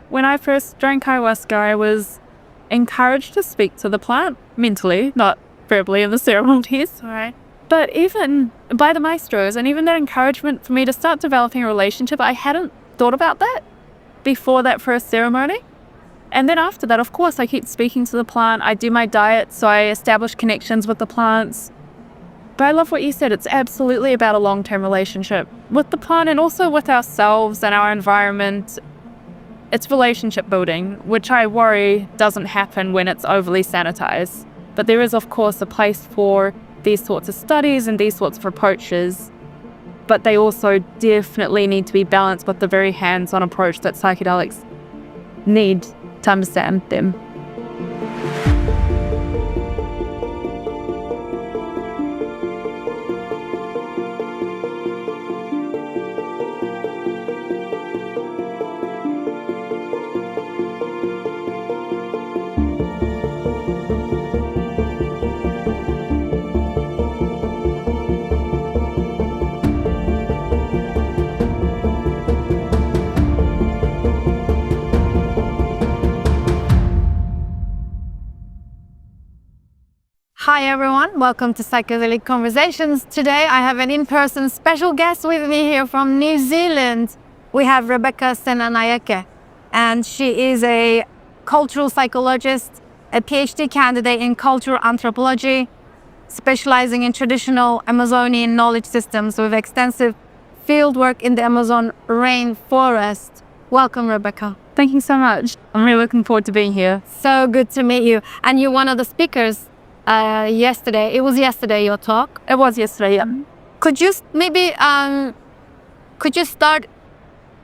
when I first drank ayahuasca, I was encouraged to speak to the plant mentally, not verbally in the ceremonies. Right. But even by the maestros, and even that encouragement for me to start developing a relationship, I hadn't thought about that before that first ceremony. And then after that, of course, I keep speaking to the plant. I do my diet, so I establish connections with the plants. But I love what you said. It's absolutely about a long-term relationship with the plant and also with ourselves and our environment. It's relationship building, which I worry doesn't happen when it's overly sanitized. But there is, of course, a place for these sorts of studies and these sorts of approaches. But they also definitely need to be balanced with the very hands-on approach that psychedelics need to understand them. Hi everyone, welcome to Psychedelic Conversations. Today I have an in-person special guest with me here from New Zealand. We have Rebekah Senanayake, and she is a cultural psychologist, a PhD candidate in cultural anthropology, specializing in traditional Amazonian knowledge systems with extensive fieldwork in the Amazon rainforest. Welcome, Rebekah. Thank you so much. I'm really looking forward to being here. So good to meet you. And you're one of the speakers yesterday. It was yesterday, your talk. It was yesterday, yeah. Could you start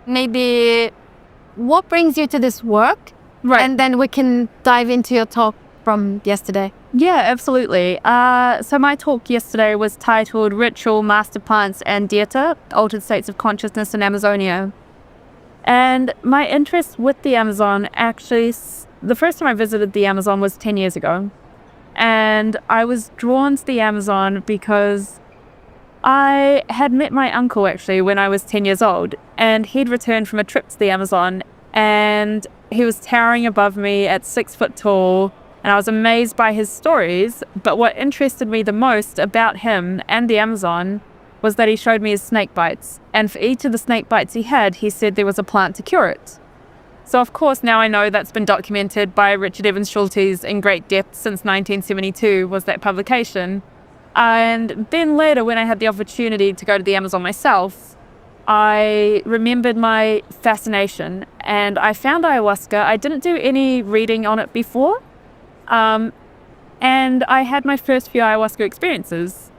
maybe what brings you to this work? Right. And then we can dive into your talk from yesterday. Yeah, absolutely. So my talk yesterday was titled Ritual, Master Plants and Dieta, Altered States of Consciousness in Amazonia. And my interest with the Amazon, actually, the first time I visited the Amazon was 10 years ago. And I was drawn to the Amazon because I had met my uncle actually when I was 10 years old, and he'd returned from a trip to the Amazon, and he was towering above me at 6 foot tall, and I was amazed by his stories. But what interested me the most about him and the Amazon was that he showed me his snake bites, and for each of the snake bites he had, he said there was a plant to cure it. So of course now I know that's been documented by Richard Evans Schultes in great depth since 1972 was that publication. And then later, when I had the opportunity to go to the Amazon myself, I remembered my fascination, and I found ayahuasca. I didn't do any reading on it before, and I had my first few ayahuasca experiences.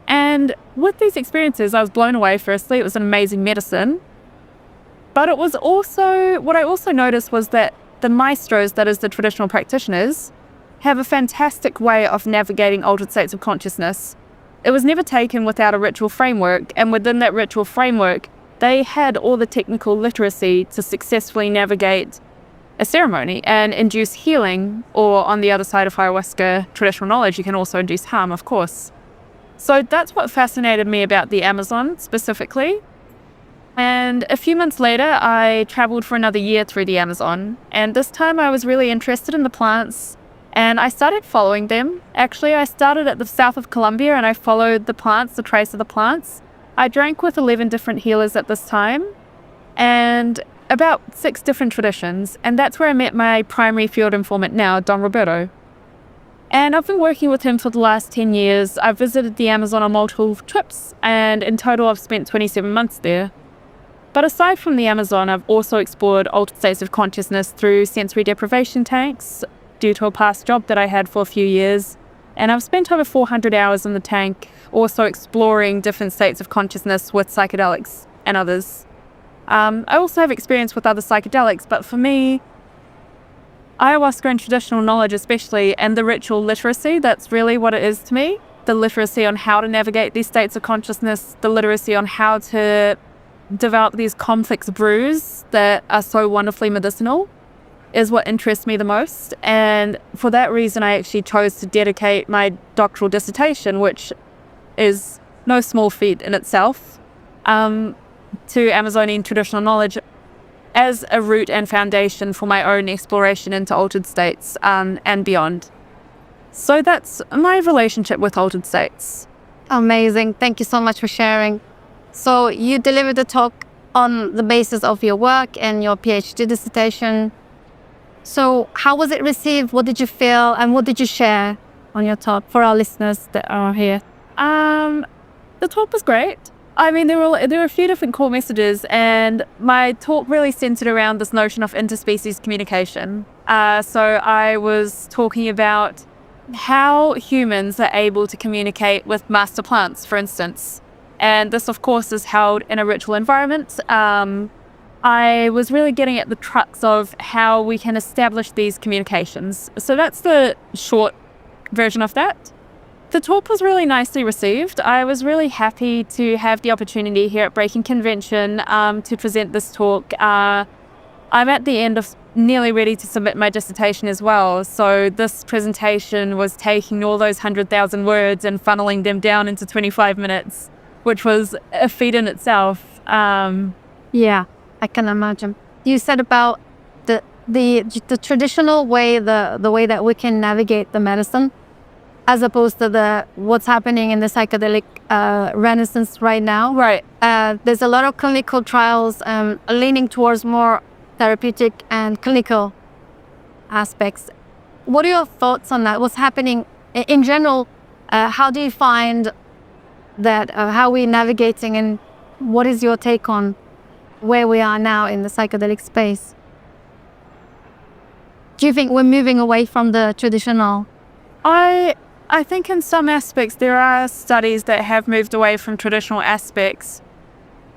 And with these experiences, I was blown away. Firstly, it was an amazing medicine. But it was also, what I also noticed was that the maestros, that is the traditional practitioners, have a fantastic way of navigating altered states of consciousness. It was never taken without a ritual framework, and within that ritual framework, they had all the technical literacy to successfully navigate a ceremony and induce healing, or on the other side of ayahuasca traditional knowledge, you can also induce harm, of course. So that's what fascinated me about the Amazon specifically. And a few months later, I traveled for another year through the Amazon. And this time I was really interested in the plants, and I started following them. Actually, I started at the south of Colombia, and I followed the plants, the trace of the plants. I drank with 11 different healers at this time, and about 6 different traditions. And that's where I met my primary field informant now, Don Roberto. And I've been working with him for the last 10 years. I've visited the Amazon on multiple trips, and in total I've spent 27 months there. But aside from the Amazon, I've also explored altered states of consciousness through sensory deprivation tanks due to a past job that I had for a few years. And I've spent over 400 hours in the tank, also exploring different states of consciousness with psychedelics and others. I also have experience with other psychedelics, but for me, ayahuasca and traditional knowledge especially, and the ritual literacy, that's really what it is to me. The literacy on how to navigate these states of consciousness, the literacy on how to develop these complex brews that are so wonderfully medicinal is what interests me the most. And for that reason, I actually chose to dedicate my doctoral dissertation, which is no small feat in itself, to Amazonian traditional knowledge. as a root and foundation for my own exploration into altered states and beyond. So that's my relationship with altered states. Amazing. Thank you so much for sharing. So you delivered a talk on the basis of your work and your PhD dissertation. So how was it received? What did you feel? And what did you share on your talk for our listeners that are here? The talk was great. I mean, there were a few different core messages, and my talk really centered around this notion of interspecies communication. So I was talking about how humans are able to communicate with master plants, for instance. And this, of course, is held in a ritual environment. I was really getting at the crux of how we can establish these communications. So that's the short version of that. The talk was really nicely received. I was really happy to have the opportunity here at Breaking Convention to present this talk. I'm at the end of nearly ready to submit my dissertation as well. So this presentation was taking all those 100,000 words and funneling them down into 25 minutes, which was a feat in itself. Yeah, I can imagine. You said about the traditional way, the way that we can navigate the medicine, as opposed to what's happening in the psychedelic renaissance right now. Right. There's a lot of clinical trials leaning towards more therapeutic and clinical aspects. What are your thoughts on that? What's happening in general? How do you find that? How are we navigating, and what is your take on where we are now in the psychedelic space? Do you think we're moving away from the traditional? I think in some aspects there are studies that have moved away from traditional aspects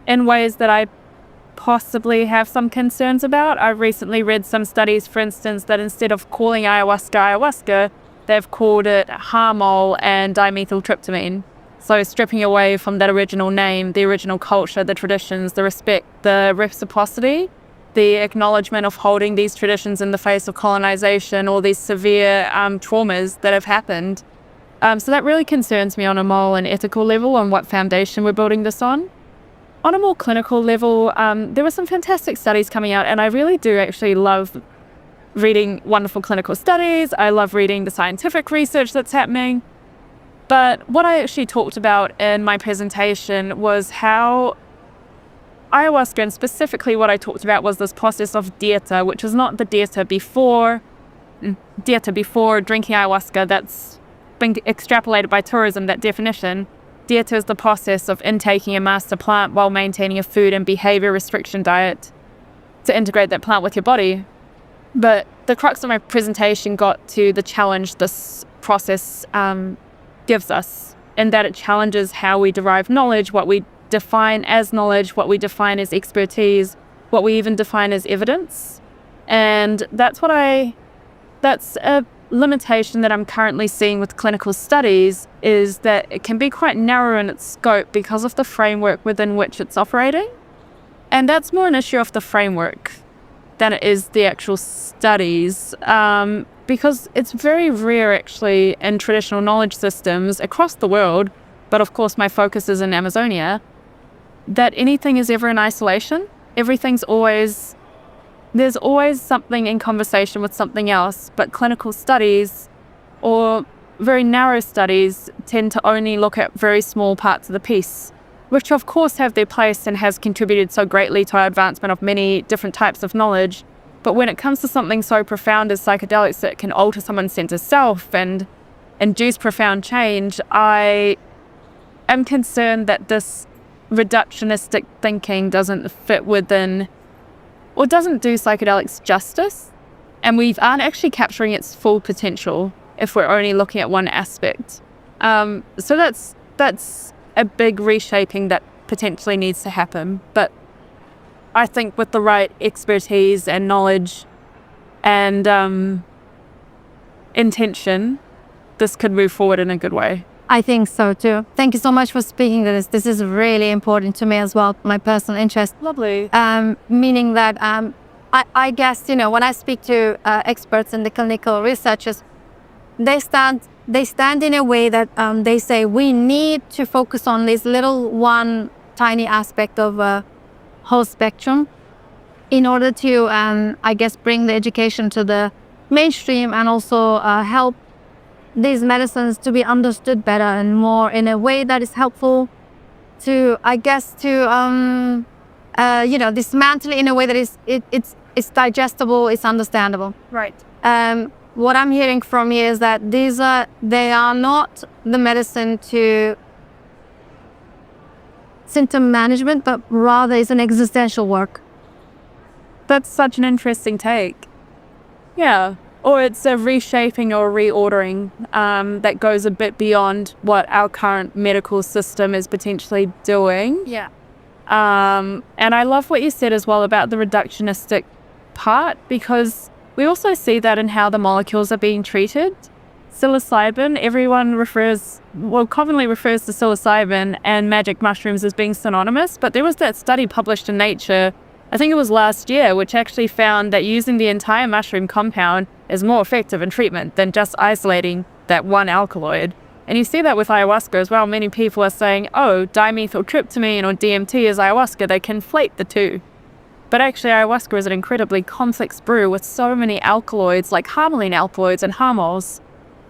in ways that I possibly have some concerns about. I've recently read some studies, for instance, that instead of calling ayahuasca, they've called it harmol and dimethyltryptamine. So stripping away from that original name, the original culture, the traditions, the respect, the reciprocity, the acknowledgement of holding these traditions in the face of colonization or these severe traumas that have happened. So that really concerns me on a moral and ethical level, on what foundation we're building this on. On a more clinical level, there were some fantastic studies coming out, and I really do actually love reading wonderful clinical studies. I love reading the scientific research that's happening. But what I actually talked about in my presentation was how ayahuasca, and specifically what I talked about was this process of dieta, which is not the dieta before drinking ayahuasca that's been extrapolated by tourism, that definition. Dieta is the process of intaking a master plant while maintaining a food and behavior restriction diet to integrate that plant with your body. But the crux of my presentation got to the challenge this process gives us, in that it challenges how we derive knowledge, what we define as knowledge, what we define as expertise, what we even define as evidence. And that's a limitation that I'm currently seeing with clinical studies, is that it can be quite narrow in its scope because of the framework within which it's operating. And that's more an issue of the framework than it is the actual studies, because it's very rare actually in traditional knowledge systems across the world, but of course my focus is in Amazonia, that anything is ever in isolation. There's always something in conversation with something else, but clinical studies or very narrow studies tend to only look at very small parts of the piece, which of course have their place and has contributed so greatly to our advancement of many different types of knowledge. But when it comes to something so profound as psychedelics that can alter someone's sense of self and induce profound change, I am concerned that this reductionistic thinking doesn't fit within, or doesn't do psychedelics justice, and we aren't actually capturing its full potential if we're only looking at one aspect. So that's a big reshaping that potentially needs to happen. But I think with the right expertise and knowledge and intention, this could move forward in a good way. I think so too. Thank you so much for speaking to this. This is really important to me as well, my personal interest. Lovely. Meaning that I guess, when I speak to experts in the clinical researchers, they stand in a way that they say we need to focus on this little one tiny aspect of a whole spectrum. in order to, I guess, bring the education to the mainstream and also help these medicines to be understood better and more in a way that is helpful to, I guess, to dismantle it in a way that it's digestible, it's understandable. Right. What I'm hearing from you is that they are not the medicine to symptom management, but rather it's an existential work. That's such an interesting take. Yeah. Or it's a reshaping or reordering that goes a bit beyond what our current medical system is potentially doing. Yeah. And I love what you said as well about the reductionistic part, because we also see that in how the molecules are being treated. Psilocybin, everyone commonly refers to psilocybin and magic mushrooms as being synonymous, but there was that study published in Nature, I think it was last year, which actually found that using the entire mushroom compound is more effective in treatment than just isolating that one alkaloid. And you see that with ayahuasca as well. Many people are saying, oh, dimethyltryptamine or DMT is ayahuasca. They conflate the two. But actually, ayahuasca is an incredibly complex brew with so many alkaloids, like harmaline alkaloids and harmols,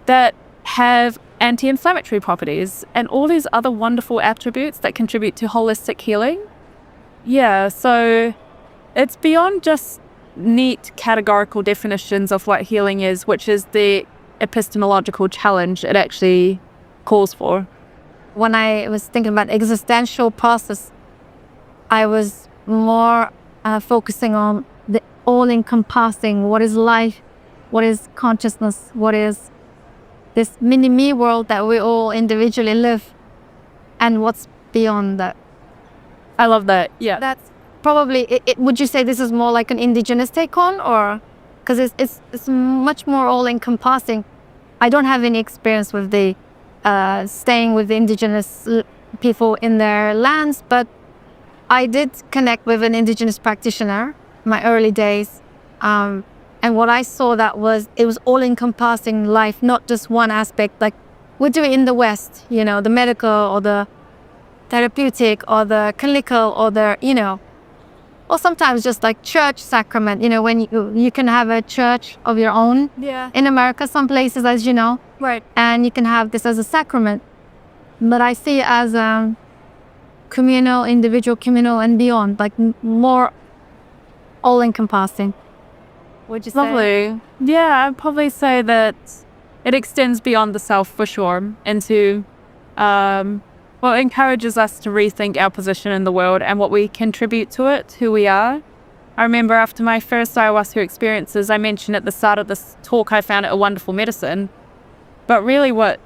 that have anti-inflammatory properties and all these other wonderful attributes that contribute to holistic healing. Yeah, so it's beyond just neat categorical definitions of what healing is, which is the epistemological challenge it actually calls for. When I was thinking about existential process, I was more focusing on the all-encompassing, what is life, what is consciousness, what is this mini-me world that we all individually live, and what's beyond that. I love that. Yeah. That's probably, would you say this is more like an indigenous take on, or because it's much more all-encompassing? I don't have any experience with the staying with the indigenous people in their lands, but I did connect with an indigenous practitioner in my early days, and what I saw it was all-encompassing life, not just one aspect. Like we do it in the West, the medical or the therapeutic or the clinical or or sometimes just like church sacrament, when you can have a church of your own. Yeah. In America, some places, as you know. Right. And you can have this as a sacrament. But I see it as communal, individual, communal, and beyond, like more all-encompassing. Would you say? Lovely. Yeah, I'd probably say that it extends beyond the self for sure into it encourages us to rethink our position in the world and what we contribute to it, who we are. I remember after my first ayahuasca experiences, I mentioned at the start of this talk, I found it a wonderful medicine. But really what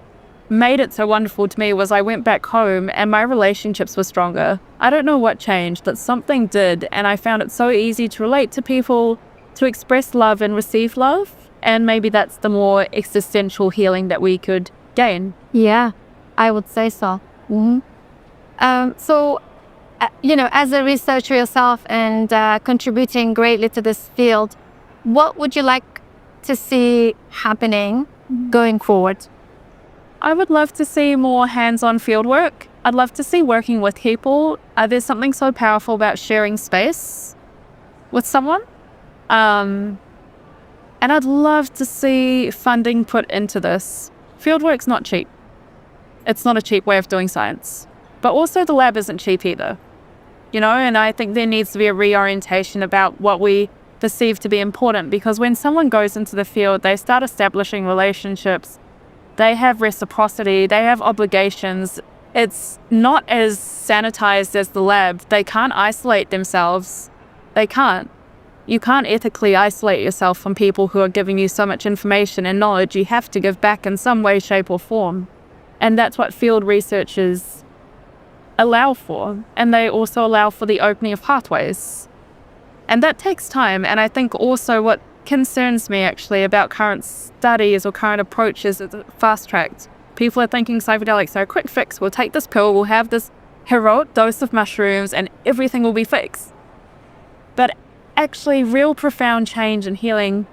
made it so wonderful to me was I went back home and my relationships were stronger. I don't know what changed, but something did. And I found it so easy to relate to people, to express love and receive love. And maybe that's the more existential healing that we could gain. Yeah, I would say so. Mm-hmm. So, as a researcher yourself and contributing greatly to this field, what would you like to see happening going forward? I would love to see more hands-on field work. I'd love to see working with people. There's something so powerful about sharing space with someone. And I'd love to see funding put into this. Fieldwork's not cheap. It's not a cheap way of doing science. But also the lab isn't cheap either. And I think there needs to be a reorientation about what we perceive to be important, because when someone goes into the field, they start establishing relationships. They have reciprocity, they have obligations. It's not as sanitized as the lab. They can't isolate themselves. They can't. You can't ethically isolate yourself from people who are giving you so much information and knowledge. You have to give back in some way, shape, or form. And that's what field researchers allow for. And they also allow for the opening of pathways. And that takes time. And I think also what concerns me actually about current studies or current approaches is fast-tracked. People are thinking psychedelics are a quick fix. We'll take this pill, we'll have this heroic dose of mushrooms, and everything will be fixed. But actually, real profound change and healing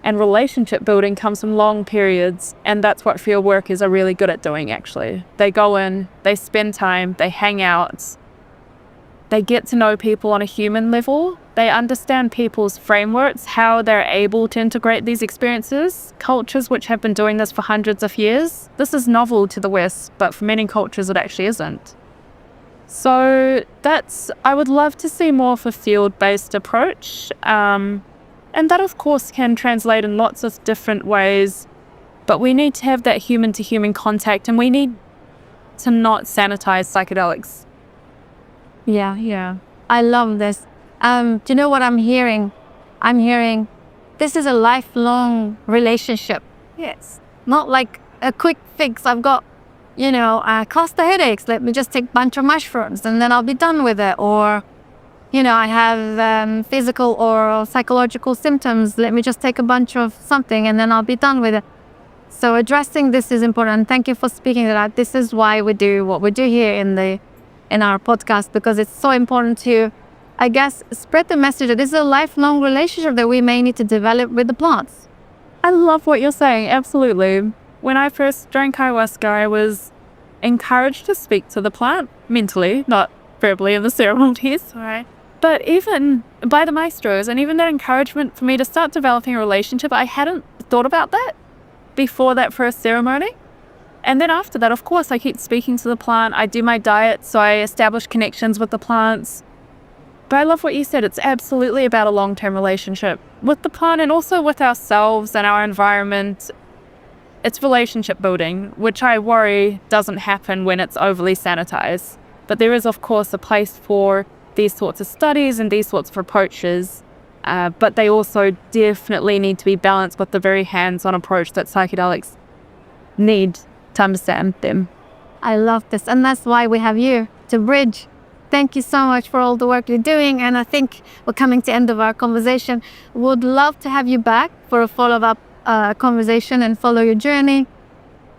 and relationship building comes from long periods, and that's what field workers are really good at doing, actually. They go in, they spend time, they hang out, They get to know people on a human level. They understand people's frameworks, how they're able to integrate these experiences. Cultures which have been doing this for hundreds of years. This is novel to the West, but for many cultures it actually isn't. So I would love to see more of a field-based approach. And that, of course, can translate in lots of different ways. But we need to have that human-to-human contact, and we need to not sanitize psychedelics. Yeah. I love this. Do you know what I'm hearing? I'm hearing this is a lifelong relationship. Yes. Not like a quick fix. I've got, cluster headaches. Let me just take a bunch of mushrooms and then I'll be done with it. Or, I have physical or psychological symptoms. Let me just take a bunch of something and then I'll be done with it. So addressing this is important. Thank you for speaking to that. This is why we do what we do here in our podcast, because it's so important to, I guess, spread the message that this is a lifelong relationship that we may need to develop with the plants. I love what you're saying, absolutely. When I first drank ayahuasca, I was encouraged to speak to the plant mentally, not verbally in the ceremonies. Right. But even by the maestros, and even that encouragement for me to start developing a relationship, I hadn't thought about that before that first ceremony. And then after that, of course, I keep speaking to the plant. I do my diet, so I establish connections with the plants. But I love what you said. It's absolutely about a long-term relationship with the plant and also with ourselves and our environment. It's relationship building, which I worry doesn't happen when it's overly sanitized. But there is, of course, a place for these sorts of studies and these sorts of approaches. But they also definitely need to be balanced with the very hands-on approach that psychedelics need to understand them. I love this, and that's why we have you to bridge. Thank you so much for all the work you're doing, and I think we're coming to the end of our conversation. Would love to have you back for a follow-up conversation and follow your journey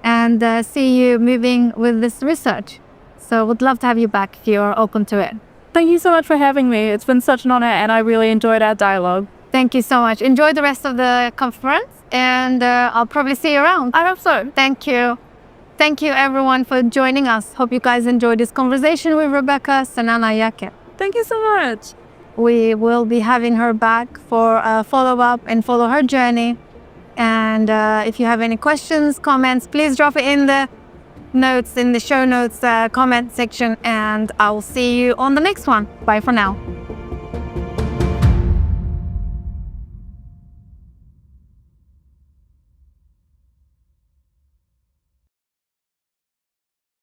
and see you moving with this research. So would love to have you back if you're open to it. Thank you so much for having me. It's been such an honor, and I really enjoyed our dialogue. Thank you so much. Enjoy the rest of the conference, and I'll probably see you around. I hope so. Thank you. Thank you, everyone, for joining us. Hope you guys enjoyed this conversation with Rebekah Senanayake. Thank you so much. We will be having her back for a follow-up and follow her journey. And if you have any questions, comments, please drop it in the notes, in the show notes comment section, and I will see you on the next one. Bye for now.